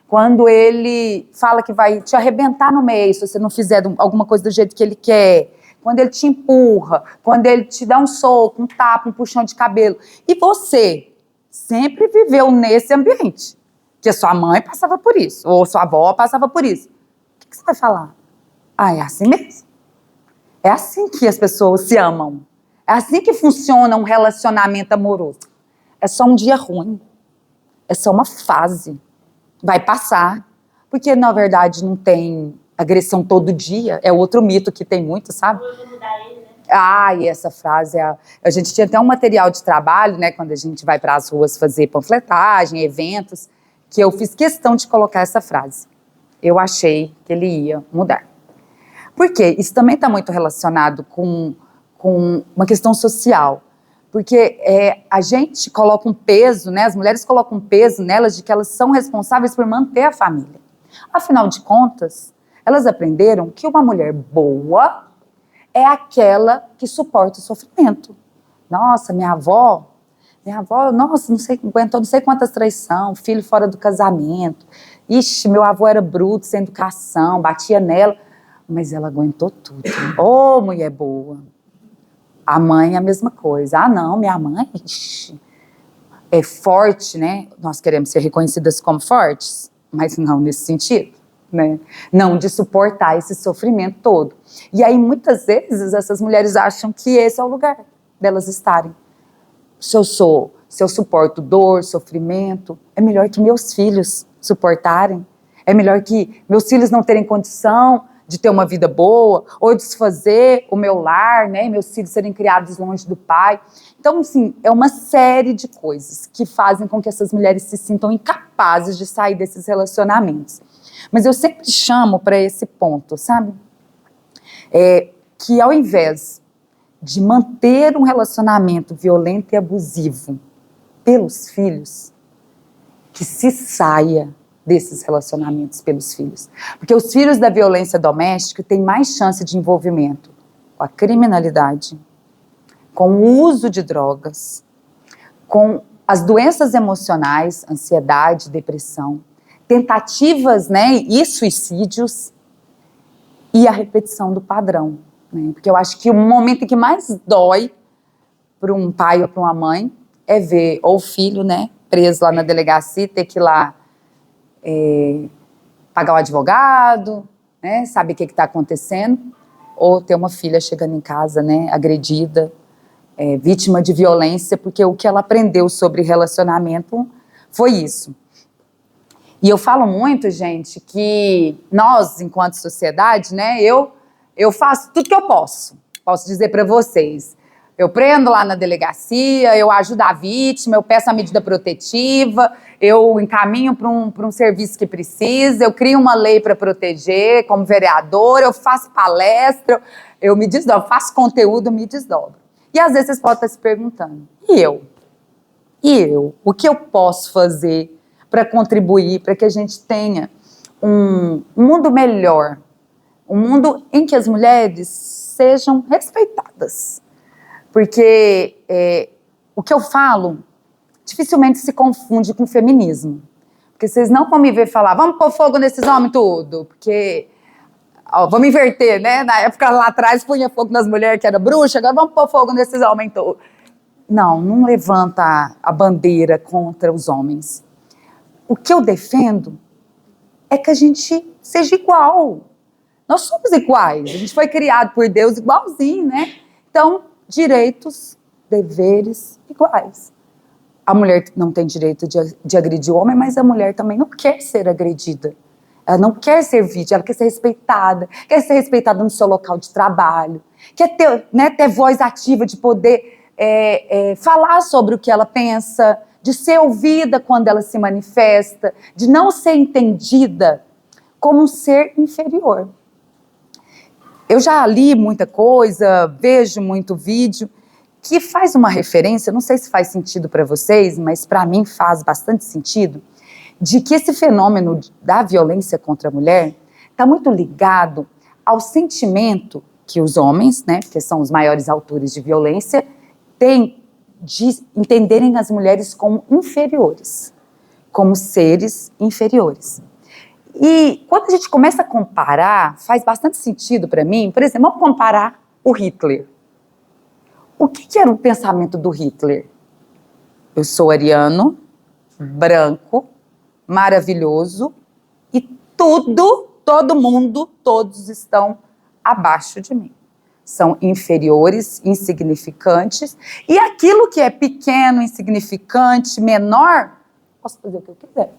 quando ele fala que vai te arrebentar no meio se você não fizer alguma coisa do jeito que ele quer, quando ele te empurra, quando ele te dá um soco, um tapa, um puxão de cabelo, e você sempre viveu nesse ambiente, que a sua mãe passava por isso, ou sua avó passava por isso, o que você vai falar? É assim mesmo. É assim que as pessoas se amam. É assim que funciona um relacionamento amoroso. É só um dia ruim. É só uma fase. Vai passar. Porque, na verdade, não tem agressão todo dia. É outro mito que tem muito, sabe? E essa frase, a gente tinha até um material de trabalho, né, quando a gente vai para as ruas fazer panfletagem, eventos, que eu fiz questão de colocar essa frase. Eu achei que ele ia mudar. Por quê? Isso também está muito relacionado com uma questão social. Porque a gente coloca um peso, né, as mulheres colocam um peso nelas de que elas são responsáveis por manter a família. Afinal de contas, elas aprenderam que uma mulher boa é aquela que suporta o sofrimento. Nossa, minha avó, nossa, aguentou não sei quantas traições, filho fora do casamento. Ixi, meu avô era bruto, sem educação, batia nela, mas ela aguentou tudo. Ô, mulher boa. A mãe é a mesma coisa. Não, minha mãe é forte, né? Nós queremos ser reconhecidas como fortes, mas não nesse sentido, né? Não de suportar esse sofrimento todo. E aí, muitas vezes, essas mulheres acham que esse é o lugar delas estarem. Se Se eu suporto dor, sofrimento, é melhor que meus filhos suportarem. É melhor que meus filhos não terem condição de ter uma vida boa, ou desfazer o meu lar, né? Meus filhos serem criados longe do pai. Então, assim, é uma série de coisas que fazem com que essas mulheres se sintam incapazes de sair desses relacionamentos. Mas eu sempre chamo para esse ponto, sabe? Que ao invés de manter um relacionamento violento e abusivo pelos filhos, que se saia desses relacionamentos pelos filhos. Porque os filhos da violência doméstica têm mais chance de envolvimento com a criminalidade, com o uso de drogas, com as doenças emocionais, ansiedade, depressão, tentativas, né, e suicídios, e a repetição do padrão. Né? Porque eu acho que o momento em que mais dói para um pai ou para uma mãe é ver ou o filho, né, preso lá na delegacia, ter que ir lá pagar o advogado, né, saber o que está acontecendo, ou ter uma filha chegando em casa, né, agredida, vítima de violência, porque o que ela aprendeu sobre relacionamento foi isso. E eu falo muito, gente, que nós, enquanto sociedade, né, eu faço tudo que eu posso dizer para vocês. Eu prendo lá na delegacia, eu ajudo a vítima, eu peço a medida protetiva, eu encaminho para um serviço que precisa, eu crio uma lei para proteger como vereadora, eu faço palestra, eu me desdobro, faço conteúdo, me desdobro. E às vezes vocês podem estar se perguntando, e eu? O que eu posso fazer para contribuir, para que a gente tenha um mundo melhor, um mundo em que as mulheres sejam respeitadas? Porque o que eu falo dificilmente se confunde com feminismo. Porque vocês não vão me ver falar, vamos pôr fogo nesses homens tudo, porque vamos inverter, né? Na época lá atrás punha fogo nas mulheres que era bruxa, agora vamos pôr fogo nesses homens tudo. Não levanta a bandeira contra os homens. O que eu defendo é que a gente seja igual. Nós somos iguais, a gente foi criado por Deus igualzinho, né? Então, direitos, deveres iguais. A mulher não tem direito de agredir o homem, mas a mulher também não quer ser agredida. Ela não quer ser vítima, ela quer ser respeitada no seu local de trabalho, quer ter voz ativa, de poder falar sobre o que ela pensa, de ser ouvida quando ela se manifesta, de não ser entendida como um ser inferior. Eu já li muita coisa, vejo muito vídeo que faz uma referência, não sei se faz sentido para vocês, mas para mim faz bastante sentido, de que esse fenômeno da violência contra a mulher está muito ligado ao sentimento que os homens, né, que são os maiores autores de violência, têm de entenderem as mulheres como inferiores, como seres inferiores. E quando a gente começa a comparar, faz bastante sentido para mim. Por exemplo, vamos comparar o Hitler. O que era o pensamento do Hitler? Eu sou ariano, branco, maravilhoso, e todo mundo, todos estão abaixo de mim. São inferiores, insignificantes, e aquilo que é pequeno, insignificante, menor, posso fazer o que eu quiser.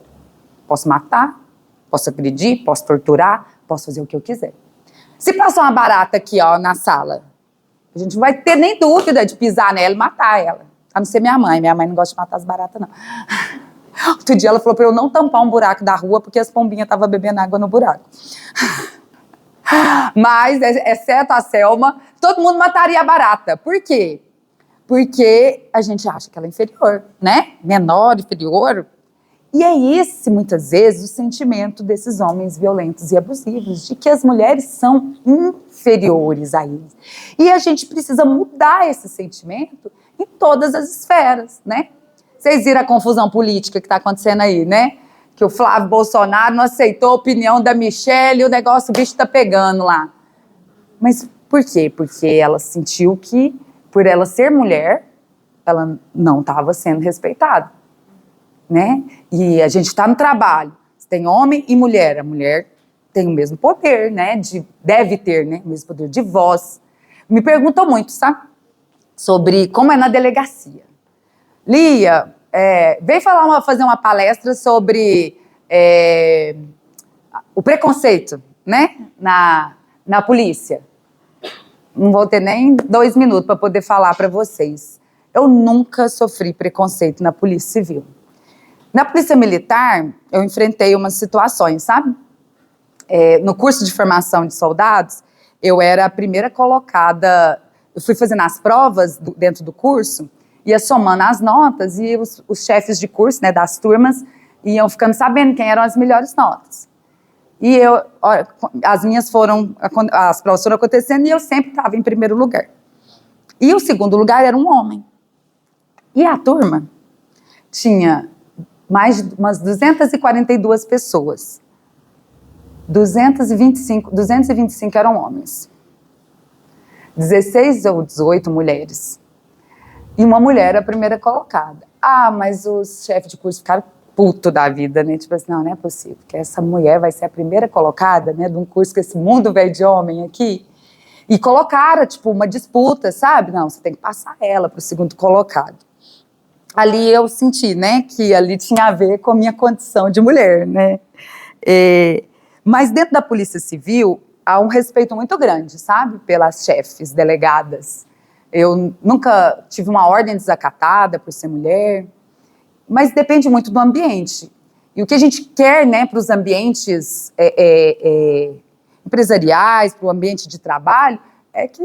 Posso matar, posso agredir, posso torturar, posso fazer o que eu quiser. Se passar uma barata aqui, ó, na sala, a gente não vai ter nem dúvida de pisar nela e matar ela. A não ser minha mãe não gosta de matar as baratas, não. Outro dia ela falou para eu não tampar um buraco da rua porque as pombinhas estavam bebendo água no buraco. Mas, exceto a Selma, todo mundo mataria a barata. Por quê? Porque a gente acha que ela é inferior, né? Menor, inferior. E é esse, muitas vezes, o sentimento desses homens violentos e abusivos, de que as mulheres são inferiores a eles. E a gente precisa mudar esse sentimento em todas as esferas, né? Vocês viram a confusão política que está acontecendo aí, né? Que o Flávio Bolsonaro não aceitou a opinião da Michelle e o bicho está pegando lá. Mas por quê? Porque ela sentiu que, por ela ser mulher, ela não estava sendo respeitada. Né? E a gente está no trabalho, tem homem e mulher, a mulher tem o mesmo poder, né? Deve ter, né? O mesmo poder de voz. Me perguntam muito, sabe? Sobre como é na delegacia. Lia, veio fazer uma palestra sobre o preconceito, né, na polícia. Não vou ter nem 2 minutos para poder falar para vocês. Eu nunca sofri preconceito na Polícia Civil. Na Polícia Militar, eu enfrentei umas situações, sabe? No curso de formação de soldados, eu era a primeira colocada. Eu fui fazendo as provas dentro do curso, ia somando as notas e os chefes de curso, né, das turmas, iam ficando sabendo quem eram as melhores notas. E as provas foram acontecendo e eu sempre estava em primeiro lugar. E o segundo lugar era um homem. E a turma tinha mais de umas 242 pessoas. 225 eram homens. 16 ou 18 mulheres. E uma mulher era a primeira colocada. Mas os chefes de curso ficaram puto da vida, né? Tipo assim, não é possível, que essa mulher vai ser a primeira colocada, né, de um curso com esse mundo velho de homem aqui. E colocaram, tipo, uma disputa, sabe? Não, você tem que passar ela para o segundo colocado. Ali eu senti, né, que ali tinha a ver com a minha condição de mulher, né? Mas dentro da Polícia Civil, há um respeito muito grande, sabe? Pelas chefes, delegadas. Eu nunca tive uma ordem desacatada por ser mulher, mas depende muito do ambiente. E o que a gente quer, né, para os ambientes empresariais, para o ambiente de trabalho, é que,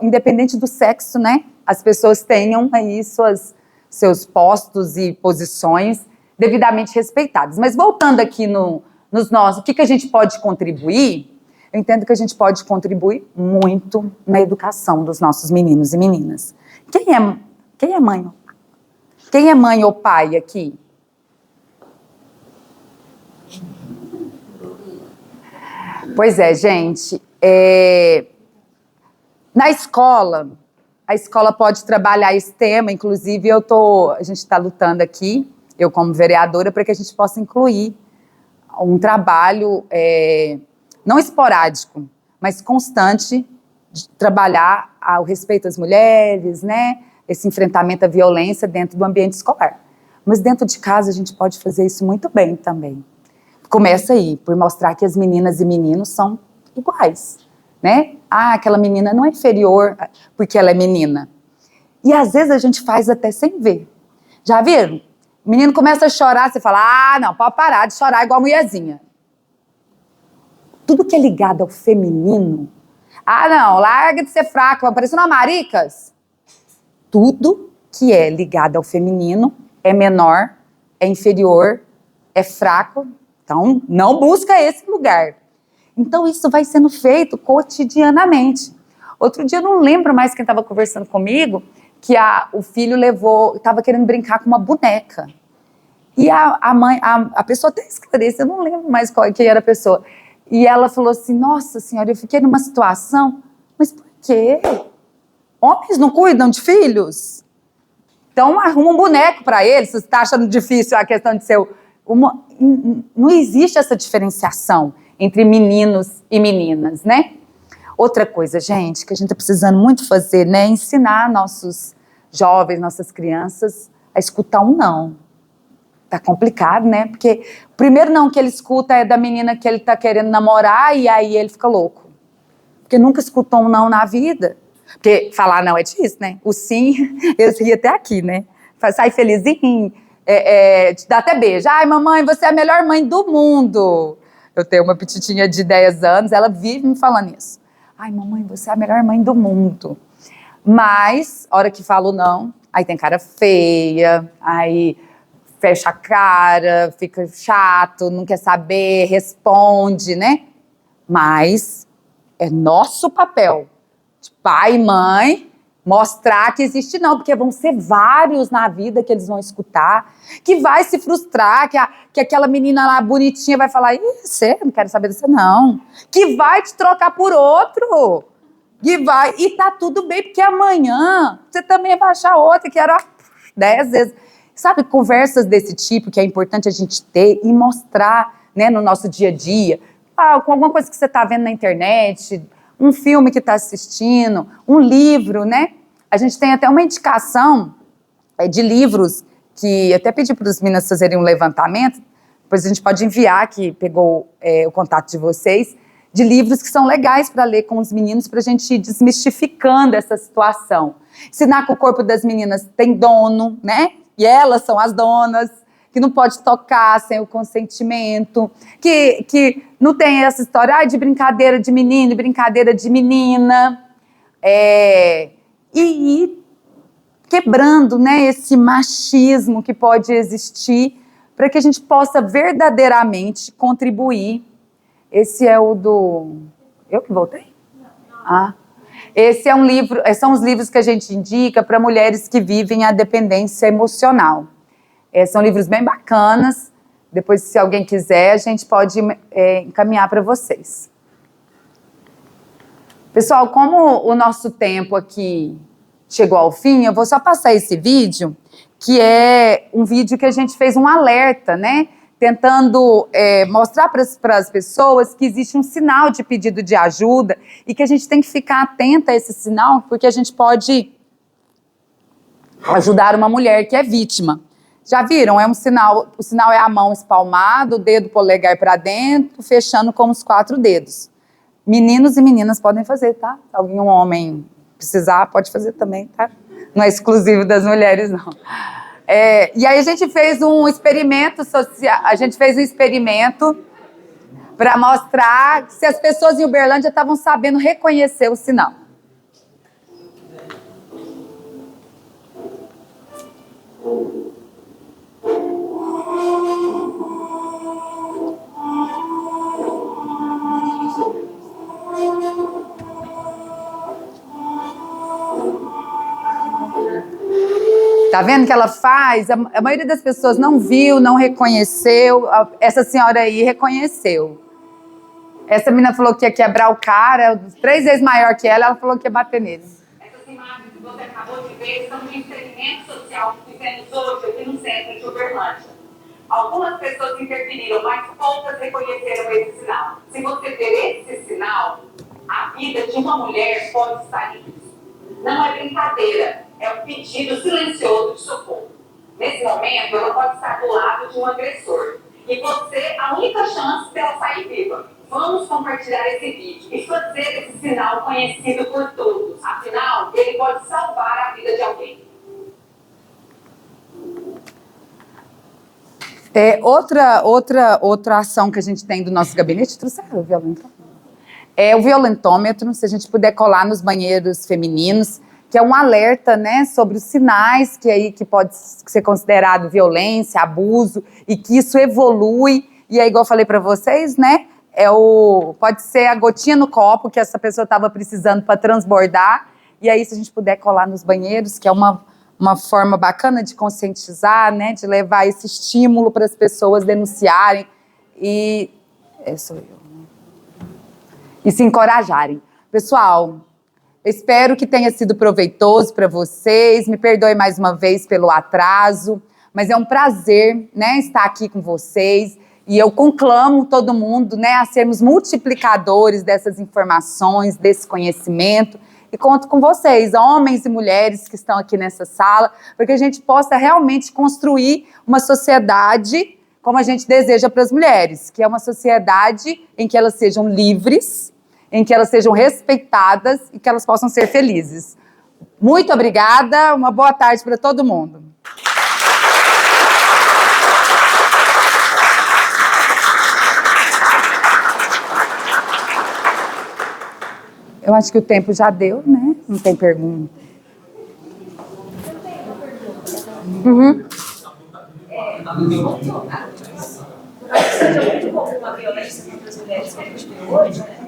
independente do sexo, né, as pessoas tenham aí seus postos e posições devidamente respeitadas. Mas voltando aqui nos nossos, o que a gente pode contribuir? Eu entendo que a gente pode contribuir muito na educação dos nossos meninos e meninas. Quem é mãe? Quem é mãe ou pai aqui? Pois é, gente. Na escola, a escola pode trabalhar esse tema, inclusive a gente está lutando aqui, eu como vereadora, para que a gente possa incluir um trabalho não esporádico, mas constante, de trabalhar o respeito às mulheres, né? Esse enfrentamento à violência dentro do ambiente escolar. Mas dentro de casa a gente pode fazer isso muito bem também. Começa aí, por mostrar que as meninas e meninos são iguais, né? Aquela menina não é inferior porque ela é menina. E às vezes a gente faz até sem ver. Já viram? O menino começa a chorar, você fala, não, pode parar de chorar igual a mulherzinha. Tudo que é ligado ao feminino, não, larga de ser fraca, vai parecer uma maricas. Tudo que é ligado ao feminino é menor, é inferior, é fraco, então não busca esse lugar. Então isso vai sendo feito cotidianamente. Outro dia eu não lembro mais quem estava conversando comigo, que o filho estava querendo brincar com uma boneca. E a mãe, a pessoa até esclarece, eu não lembro mais quem era a pessoa. E ela falou assim, nossa senhora, eu fiquei numa situação, mas por quê? Homens não cuidam de filhos? Então arruma um boneco para eles, se você está achando difícil a questão de ser... Não existe essa diferenciação entre meninos e meninas, né? Outra coisa, gente, que a gente está precisando muito fazer, né? Ensinar nossos jovens, nossas crianças a escutar um não. Tá complicado, né? Porque o primeiro não que ele escuta é da menina que ele tá querendo namorar e aí ele fica louco. Porque nunca escutou um não na vida. Porque falar não é difícil, né? O sim, eu ri até aqui, né? Sai felizinho, te dá até beijo. Ai, mamãe, você é a melhor mãe do mundo. Eu tenho uma petitinha de 10 anos, ela vive me falando isso. Ai, mamãe, você é a melhor mãe do mundo. Mas, a hora que falo não, aí tem cara feia, aí fecha a cara, fica chato, não quer saber, responde, né? Mas é nosso papel, de pai e mãe, mostrar que existe não, porque vão ser vários na vida que eles vão escutar, que vai se frustrar, que aquela menina lá bonitinha vai falar, você não quero saber disso não, que vai te trocar por outro, e tá tudo bem, porque amanhã você também vai achar outra, que era 10 vezes. Sabe, conversas desse tipo que é importante a gente ter e mostrar, né, no nosso dia a dia, com alguma coisa que você está vendo na internet, um filme que está assistindo, um livro, né? A gente tem até uma indicação de livros, que até pedi para as meninas fazerem um levantamento, depois a gente pode enviar, que pegou o contato de vocês, de livros que são legais para ler com os meninos, para a gente ir desmistificando essa situação. Ensinar que o corpo das meninas tem dono, né? E elas são as donas, que não pode tocar sem o consentimento, que não tem essa história de brincadeira de menino e brincadeira de menina. E quebrando, né, esse machismo que pode existir, para que a gente possa verdadeiramente contribuir. Esse é o do... Eu que voltei? Esse é um livro, são os livros que a gente indica para mulheres que vivem a dependência emocional. São livros bem bacanas. Depois, se alguém quiser, a gente pode encaminhar para vocês. Pessoal, como o nosso tempo aqui chegou ao fim, eu vou só passar esse vídeo, que é um vídeo que a gente fez um alerta, né? Tentando mostrar para as pessoas que existe um sinal de pedido de ajuda e que a gente tem que ficar atenta a esse sinal, porque a gente pode ajudar uma mulher que é vítima. Já viram? É um sinal, o sinal é a mão espalmada, o dedo polegar para dentro, fechando com os 4 dedos. Meninos e meninas podem fazer, tá? Se algum homem precisar, pode fazer também, tá? Não é exclusivo das mulheres, não. E aí a gente fez um experimento social, para mostrar se as pessoas em Uberlândia estavam sabendo reconhecer o sinal. Tá vendo que ela faz? A maioria das pessoas não viu, não reconheceu. Essa senhora aí reconheceu. Essa menina falou que ia quebrar o cara, 3 vezes maior que ela falou que ia bater nele. Essas imagens que você acabou de ver são de um experimento social que fizemos hoje aqui no centro de Uberlândia. Algumas pessoas interferiram, mas poucas reconheceram esse sinal. Se você ver esse sinal, a vida de uma mulher pode sair. Não é brincadeira, é um pedido silencioso de socorro. Nesse momento, ela pode estar do lado de um agressor. E você, a única chance dela sair viva. Vamos compartilhar esse vídeo e fazer esse sinal conhecido por todos. Afinal, ele pode salvar a vida de alguém. Outra ação que a gente tem do nosso gabinete, trouxeram o violentômetro? É o violentômetro, se a gente puder colar nos banheiros femininos, que é um alerta, né, sobre os sinais que pode ser considerado violência, abuso, e que isso evolui. E aí, igual eu falei para vocês, né, pode ser a gotinha no copo que essa pessoa estava precisando para transbordar. E aí, se a gente puder colar nos banheiros, que é uma forma bacana de conscientizar, né, de levar esse estímulo para as pessoas denunciarem sou eu, né? E se encorajarem. Pessoal, espero que tenha sido proveitoso para vocês. Me perdoe mais uma vez pelo atraso, mas é um prazer, né, estar aqui com vocês. E eu conclamo todo mundo, né, a sermos multiplicadores dessas informações, desse conhecimento. E conto com vocês, homens e mulheres que estão aqui nessa sala, para que a gente possa realmente construir uma sociedade como a gente deseja para as mulheres, que é uma sociedade em que elas sejam livres, em que elas sejam respeitadas e que elas possam ser felizes. Muito obrigada, uma boa tarde para todo mundo. Eu acho que o tempo já deu, né? Não tem pergunta. Eu tenho uma pergunta. Uhum. Seja muito comum a violência contra as mulheres que a gente vê hoje, né?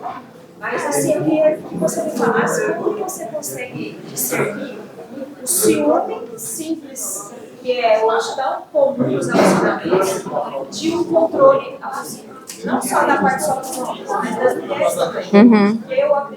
Mas assim, eu queria que você me falasse como você consegue discernir o ciúme simples, que é hoje dar um comum nos relacionamentos, de um controle abusivo. Não só da parte só dos homens, mas das mulheres também. Uhum. Porque eu acredito